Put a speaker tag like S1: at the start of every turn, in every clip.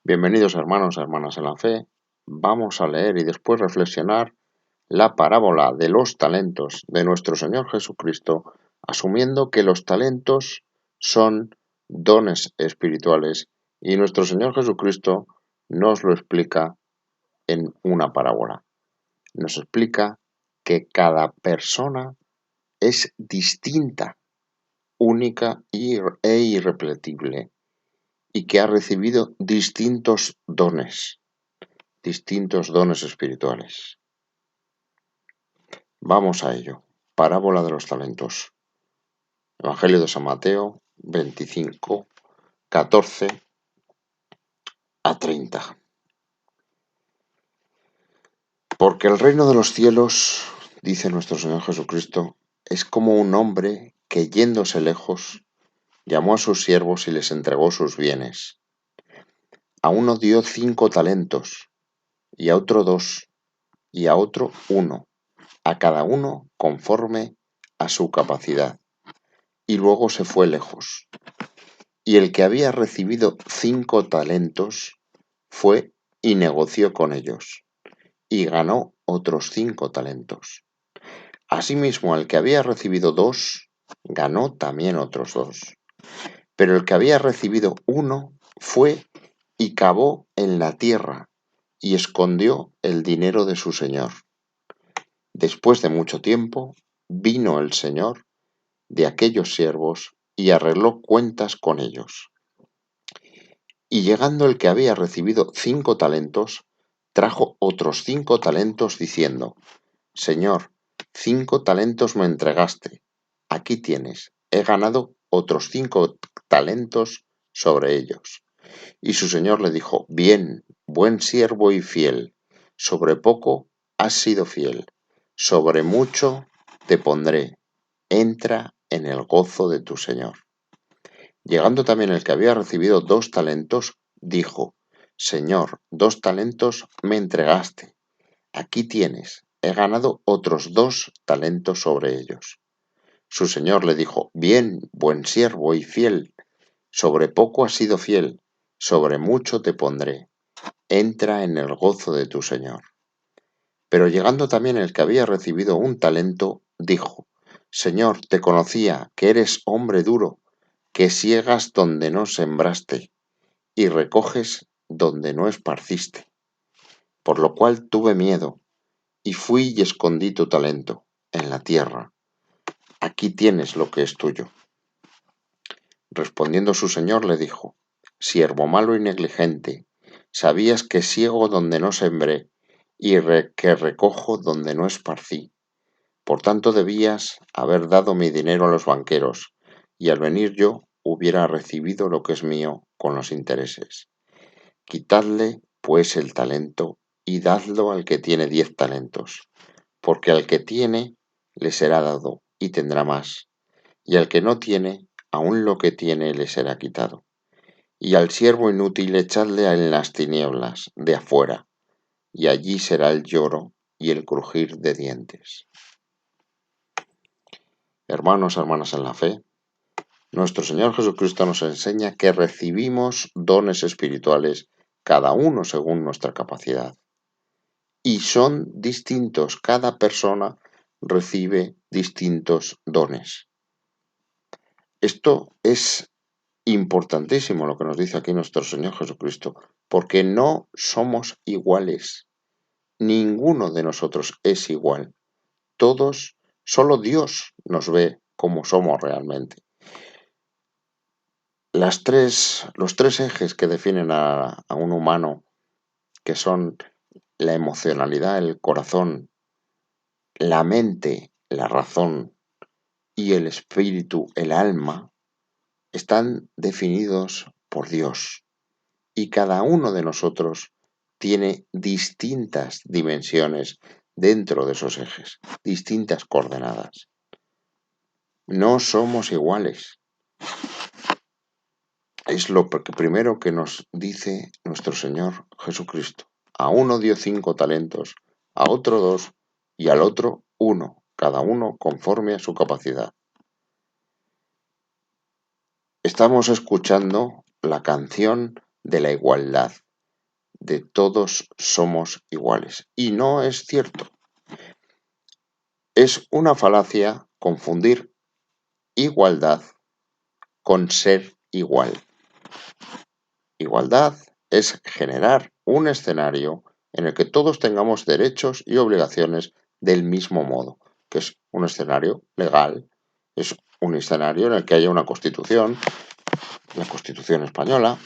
S1: Bienvenidos hermanos y hermanas en la fe. Vamos a leer y después reflexionar la parábola de los talentos de nuestro Señor Jesucristo, asumiendo que los talentos son dones espirituales y nuestro Señor Jesucristo nos lo explica en una parábola. Nos explica que cada persona es distinta, única e irrepetible, y que ha recibido distintos dones espirituales. Vamos a ello. Parábola de los talentos. Evangelio de San Mateo 25, 14 a 30. Porque el reino de los cielos, dice nuestro Señor Jesucristo, es como un hombre que, yéndose lejos, llamó a sus siervos y les entregó sus bienes. A uno dio 5 talentos, y a otro 2, y a otro 1, a cada uno conforme a su capacidad, y luego se fue lejos. Y el que había recibido 5 talentos fue y negoció con ellos, y ganó otros 5 talentos. Asimismo, el que había recibido 2, ganó también otros 2. Pero el que había recibido 1 fue y cavó en la tierra, y escondió el dinero de su señor. Después de mucho tiempo, vino el señor de aquellos siervos y arregló cuentas con ellos. Y llegando el que había recibido 5 talentos, trajo otros 5 talentos diciendo: Señor, 5 talentos me entregaste, aquí tienes, he ganado otros 5 talentos sobre ellos. Y su señor le dijo: Bien, buen siervo y fiel, sobre poco has sido fiel, sobre mucho te pondré, entra en el gozo de tu señor. Llegando también el que había recibido 2 talentos, dijo: Señor, 2 talentos me entregaste, aquí tienes, he ganado otros 2 talentos sobre ellos. Su señor le dijo: Bien, buen siervo y fiel, sobre poco has sido fiel, sobre mucho te pondré, entra en el gozo de tu señor. Pero llegando también el que había recibido 1 talento, dijo: Señor, te conocía, que eres hombre duro, que siegas donde no sembraste, y recoges donde no esparciste. Por lo cual tuve miedo, y fui y escondí tu talento en la tierra. Aquí tienes lo que es tuyo. Respondiendo su señor le dijo: Siervo malo y negligente, sabías que siego donde no sembré, y que recojo donde no esparcí. Por tanto debías haber dado mi dinero a los banqueros, y al venir yo hubiera recibido lo que es mío con los intereses. Quitadle, pues, el talento, y dadlo al que tiene 10 talentos, porque al que tiene le será dado, y tendrá más, y al que no tiene, aun lo que tiene le será quitado. Y al siervo inútil echadle en las tinieblas de afuera, y allí será el lloro y el crujir de dientes. Hermanos, hermanas en la fe, nuestro Señor Jesucristo nos enseña que recibimos dones espirituales, cada uno según nuestra capacidad. Y son distintos, cada persona recibe distintos dones. Esto es importantísimo lo que nos dice aquí nuestro Señor Jesucristo, porque no somos iguales. Ninguno de nosotros es igual. Todos, solo Dios nos ve como somos realmente. Los 3 ejes que definen a un humano, que son la emocionalidad, el corazón, la mente, la razón, y el espíritu, el alma, están definidos por Dios. Y cada uno de nosotros tiene distintas dimensiones dentro de esos ejes, distintas coordenadas. No somos iguales. Es lo primero que nos dice nuestro Señor Jesucristo. A uno dio 5 talentos, a otro 2 y al otro 1, cada uno conforme a su capacidad. Estamos escuchando la canción de la igualdad, de todos somos iguales. Y no es cierto. Es una falacia confundir igualdad con ser igual. Igualdad es generar un escenario en el que todos tengamos derechos y obligaciones del mismo modo, que es un escenario legal, es un escenario en el que haya una constitución, la Constitución española,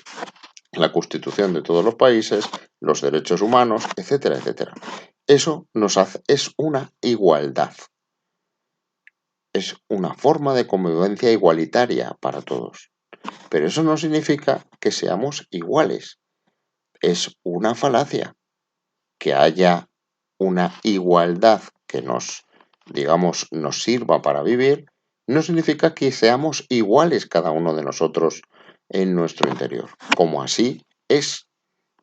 S1: la Constitución de todos los países, los derechos humanos, etcétera, etcétera. Eso es una igualdad. Es una forma de convivencia igualitaria para todos. Pero eso no significa que seamos iguales. Es una falacia que haya una igualdad que nos sirva para vivir, no significa que seamos iguales cada uno de nosotros en nuestro interior. Como así es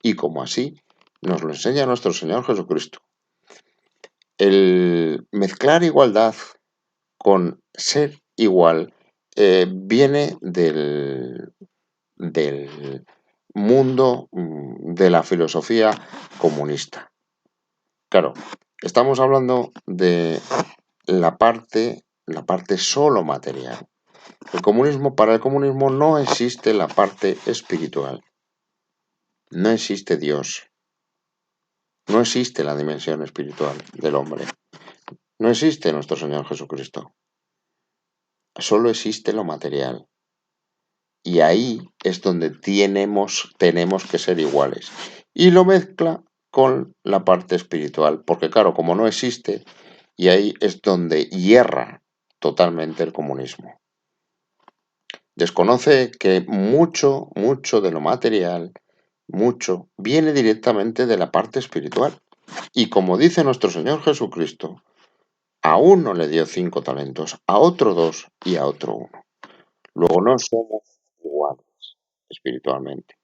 S1: y como así nos lo enseña nuestro Señor Jesucristo. El mezclar igualdad con ser igual viene del mundo de la filosofía comunista. Claro, estamos hablando de la parte solo material. Para el comunismo no existe la parte espiritual. No existe Dios. No existe la dimensión espiritual del hombre. No existe nuestro Señor Jesucristo. Solo existe lo material. Y ahí es donde tenemos que ser iguales. Y lo mezcla con la parte espiritual, porque claro, como no existe, y ahí es donde hierra totalmente el comunismo. Desconoce que mucho de lo material, viene directamente de la parte espiritual. Y como dice nuestro Señor Jesucristo, a uno le dio 5 talentos, a otro 2 y a otro 1. Luego no somos iguales espiritualmente.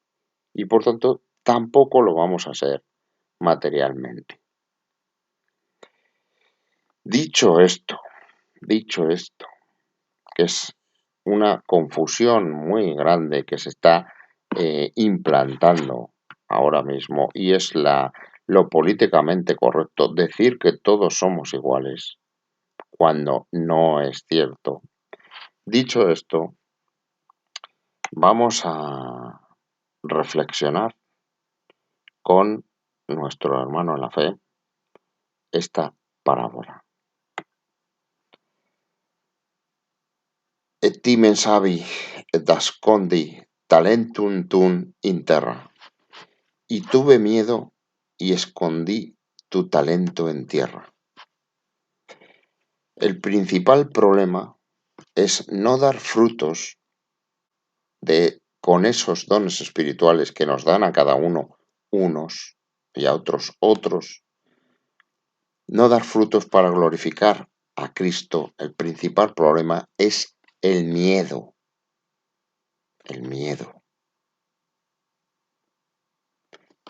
S1: Y por tanto, tampoco lo vamos a ser materialmente. Dicho esto, que es una confusión muy grande que se está implantando ahora mismo y es lo políticamente correcto, decir que todos somos iguales cuando no es cierto. Dicho esto, vamos a reflexionar con nuestro hermano en la fe esta parábola. Et timen sabi et ascondi talentum tum in terra. Y tuve miedo y escondí tu talento en tierra. El principal problema es no dar frutos con esos dones espirituales que nos dan a cada uno unos y a otros. No dar frutos para glorificar a Cristo. El principal problema es el miedo. El miedo.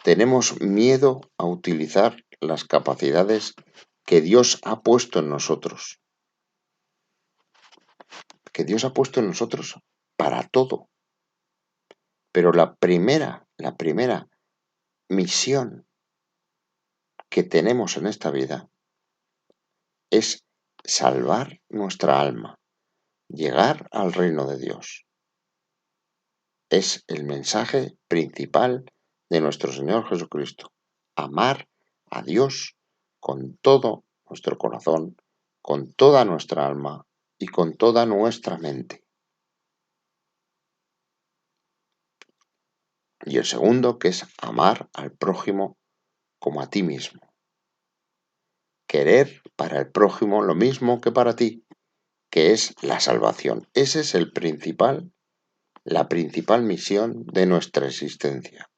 S1: Tenemos miedo a utilizar las capacidades que Dios ha puesto en nosotros. Que Dios ha puesto en nosotros para todo. Pero la primera misión que tenemos en esta vida es salvar nuestra alma, llegar al reino de Dios. Es el mensaje principal de nuestro Señor Jesucristo. Amar a Dios con todo nuestro corazón, con toda nuestra alma y con toda nuestra mente. Y el segundo, que es amar al prójimo como a ti mismo. Querer para el prójimo lo mismo que para ti, que es la salvación. Ese es la principal misión de nuestra existencia.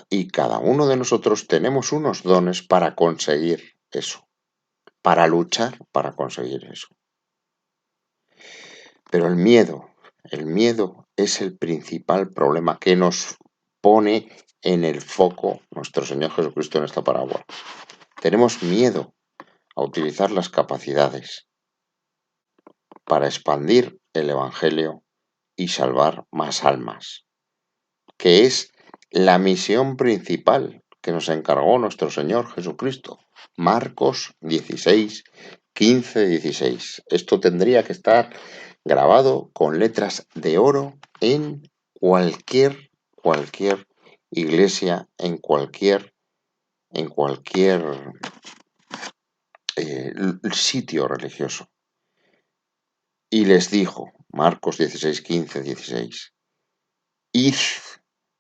S1: Y cada uno de nosotros tenemos unos dones para conseguir eso, para luchar para conseguir eso. Pero el miedo es el principal problema que nos pone en el foco nuestro Señor Jesucristo en esta parábola. Tenemos miedo a utilizar las capacidades. para expandir el Evangelio y salvar más almas, que es la misión principal que nos encargó nuestro Señor Jesucristo. Marcos 16, 15, 16. Esto tendría que estar grabado con letras de oro en cualquier iglesia, en cualquier sitio religioso. Y les dijo, Marcos 16, 15, 16, id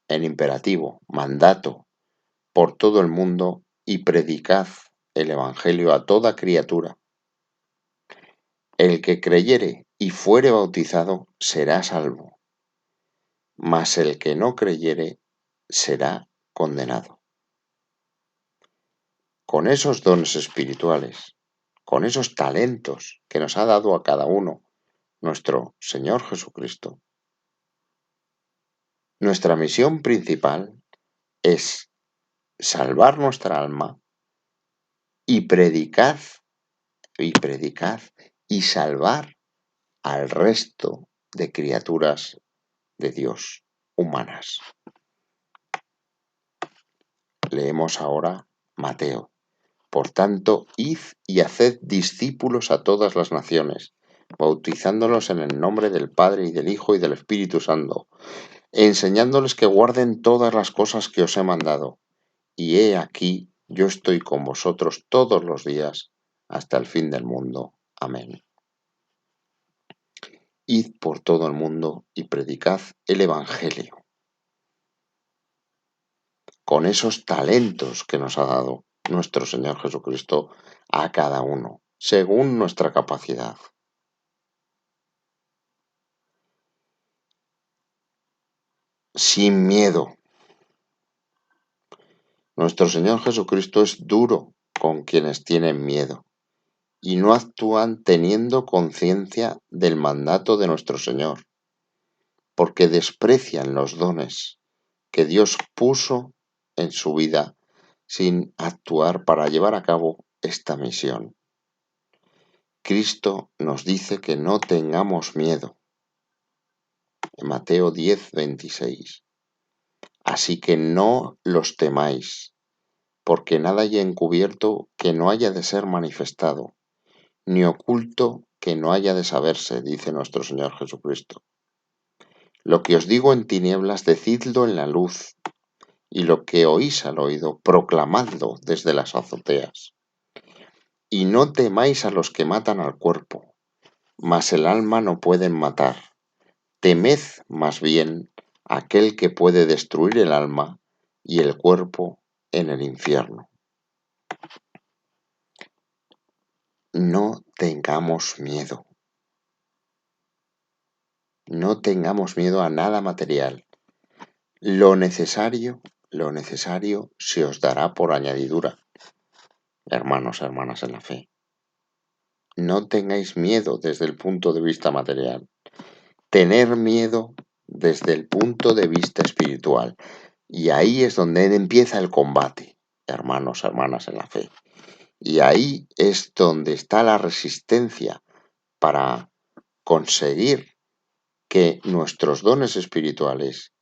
S1: en imperativo, mandato, por todo el mundo y predicad el Evangelio a toda criatura. El que creyere y fuere bautizado será salvo, mas el que no creyere será condenado. Con esos dones espirituales, con esos talentos que nos ha dado a cada uno nuestro Señor Jesucristo, nuestra misión principal es salvar nuestra alma y predicad y salvar al resto de criaturas de Dios humanas. Leemos ahora Mateo. Por tanto, id y haced discípulos a todas las naciones, bautizándolos en el nombre del Padre y del Hijo y del Espíritu Santo, enseñándoles que guarden todas las cosas que os he mandado. Y he aquí, yo estoy con vosotros todos los días hasta el fin del mundo. Amén. Id por todo el mundo y predicad el Evangelio, con esos talentos que nos ha dado nuestro Señor Jesucristo a cada uno, según nuestra capacidad. Sin miedo. Nuestro Señor Jesucristo es duro con quienes tienen miedo y no actúan teniendo conciencia del mandato de nuestro Señor, porque desprecian los dones que Dios puso en su vida sin actuar para llevar a cabo esta misión. Cristo nos dice que no tengamos miedo. En Mateo 10, 26. Así que no los temáis, porque nada hay encubierto que no haya de ser manifestado, ni oculto que no haya de saberse, dice nuestro Señor Jesucristo. Lo que os digo en tinieblas, decidlo en la luz, y lo que oís al oído, proclamadlo desde las azoteas. Y no temáis a los que matan al cuerpo, mas el alma no pueden matar. Temed más bien a aquel que puede destruir el alma y el cuerpo en el infierno. No tengamos miedo. No tengamos miedo a nada material. Lo necesario se os dará por añadidura. Hermanos, hermanas en la fe. No tengáis miedo desde el punto de vista material. Tener miedo desde el punto de vista espiritual. Y ahí es donde empieza el combate, hermanos, hermanas en la fe. Y ahí es donde está la resistencia para conseguir que nuestros dones espirituales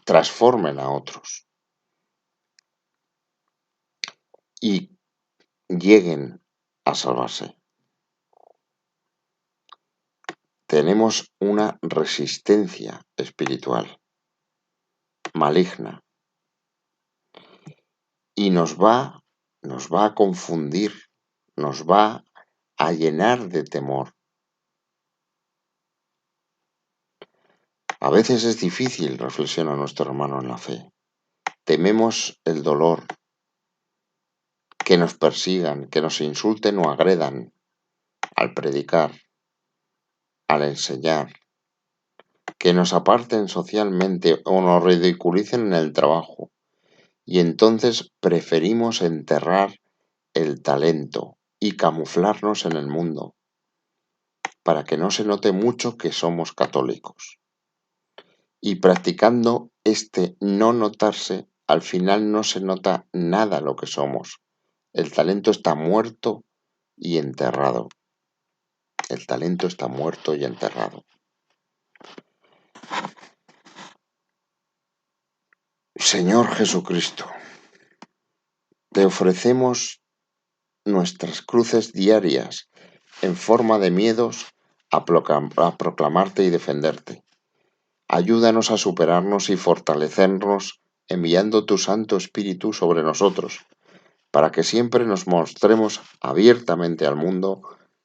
S1: transformen a otros y lleguen a salvarse. Tenemos una resistencia espiritual maligna y nos va a confundir, nos va a llenar de temor. A veces es difícil, reflexiona nuestro hermano en la fe. Tememos el dolor, que nos persigan, que nos insulten o agredan al predicar, al enseñar, que nos aparten socialmente o nos ridiculicen en el trabajo. Y entonces preferimos enterrar el talento y camuflarnos en el mundo para que no se note mucho que somos católicos. Y practicando este no notarse, al final no se nota nada lo que somos. El talento está muerto y enterrado. El talento está muerto y enterrado. Señor Jesucristo, te ofrecemos nuestras cruces diarias en forma de miedos a proclamarte y defenderte. Ayúdanos a superarnos y fortalecernos enviando tu Santo Espíritu sobre nosotros, para que siempre nos mostremos abiertamente al mundo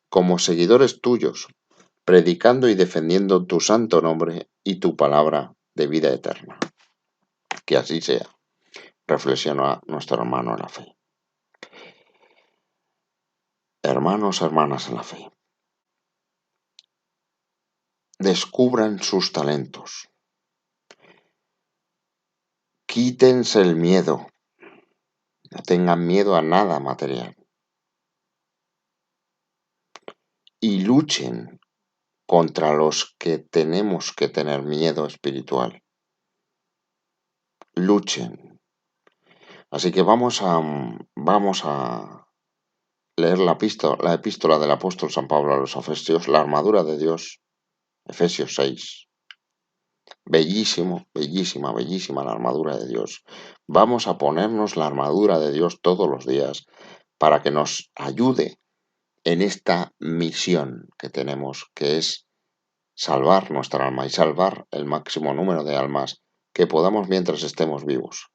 S1: como seguidores tuyos, predicando y defendiendo tu santo nombre y tu palabra de vida eterna. Que así sea, reflexiona nuestro hermano en la fe. Hermanos, hermanas en la fe, descubran sus talentos, quítense el miedo, no tengan miedo a nada material y luchen contra los que tenemos que tener miedo espiritual. Luchen. Así que vamos a leer la epístola del apóstol San Pablo a los Efesios, la armadura de Dios, Efesios 6. Bellísimo, bellísima, bellísima la armadura de Dios. Vamos a ponernos la armadura de Dios todos los días para que nos ayude en esta misión que tenemos, que es salvar nuestra alma y salvar el máximo número de almas que podamos mientras estemos vivos.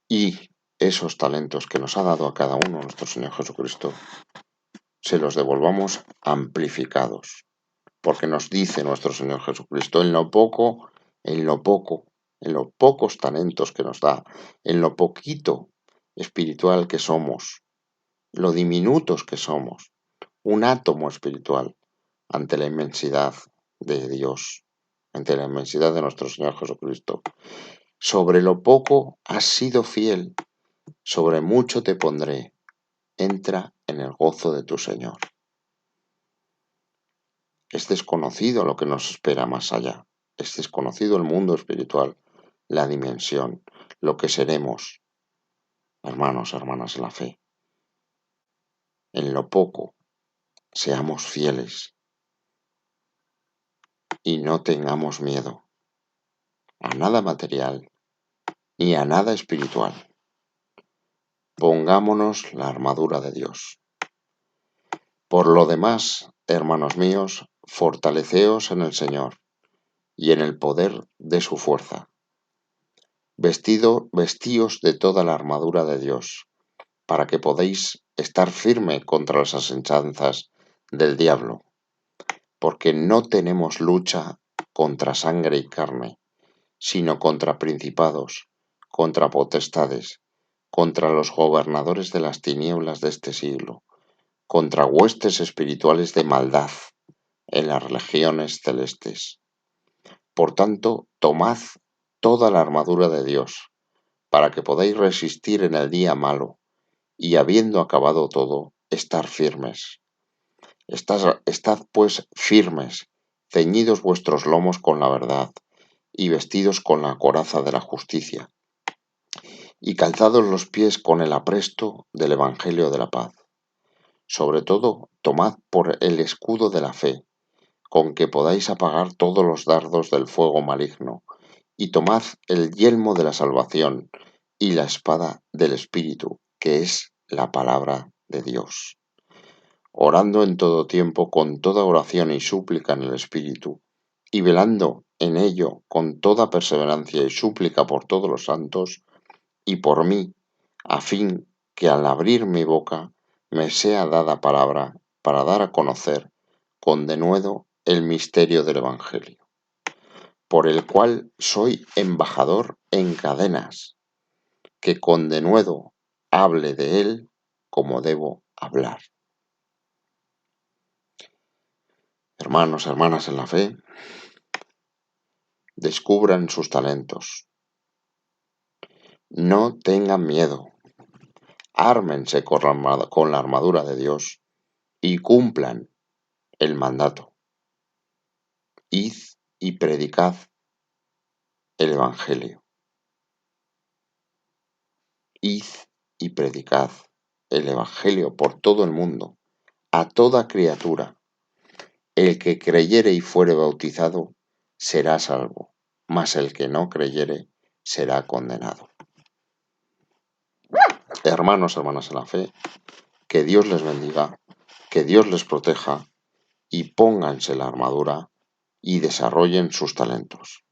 S1: Y esos talentos que nos ha dado a cada uno nuestro Señor Jesucristo, se los devolvamos amplificados. Porque nos dice nuestro Señor Jesucristo, en los pocos talentos que nos da, en lo poquito espiritual que somos, lo diminutos que somos, un átomo espiritual ante la inmensidad de Dios, ante la inmensidad de nuestro Señor Jesucristo. Sobre lo poco has sido fiel, sobre mucho te pondré, entra en el gozo de tu Señor. Es desconocido lo que nos espera más allá, es desconocido el mundo espiritual, la dimensión, lo que seremos, hermanos, hermanas en la fe. En lo poco, seamos fieles y no tengamos miedo a nada material ni a nada espiritual. Pongámonos la armadura de Dios. Por lo demás, hermanos míos, fortaleceos en el Señor y en el poder de su fuerza. Vestíos de toda la armadura de Dios, para que podáis estar firme contra las asechanzas del diablo, porque no tenemos lucha contra sangre y carne, sino contra principados, contra potestades, contra los gobernadores de las tinieblas de este siglo, contra huestes espirituales de maldad en las regiones celestes. Por tanto, tomad toda la armadura de Dios, para que podáis resistir en el día malo, y habiendo acabado todo, estar firmes. Estad pues firmes, ceñidos vuestros lomos con la verdad, y vestidos con la coraza de la justicia, y calzados los pies con el apresto del Evangelio de la paz. Sobre todo, tomad por el escudo de la fe, con que podáis apagar todos los dardos del fuego maligno, y tomad el yelmo de la salvación y la espada del Espíritu, que es la palabra de Dios. Orando en todo tiempo con toda oración y súplica en el Espíritu, y velando en ello con toda perseverancia y súplica por todos los santos, y por mí, a fin que al abrir mi boca me sea dada palabra para dar a conocer con denuedo el misterio del Evangelio, por el cual soy embajador en cadenas, que con denuedo hable de él como debo hablar. Hermanos, hermanas en la fe, descubran sus talentos. No tengan miedo. Ármense con la armadura de Dios y cumplan el mandato. Id y predicad el Evangelio. Id y predicad el Evangelio por todo el mundo, a toda criatura. El que creyere y fuere bautizado será salvo, mas el que no creyere será condenado. Hermanos, hermanas en la fe, que Dios les bendiga, que Dios les proteja y pónganse la armadura y desarrollen sus talentos.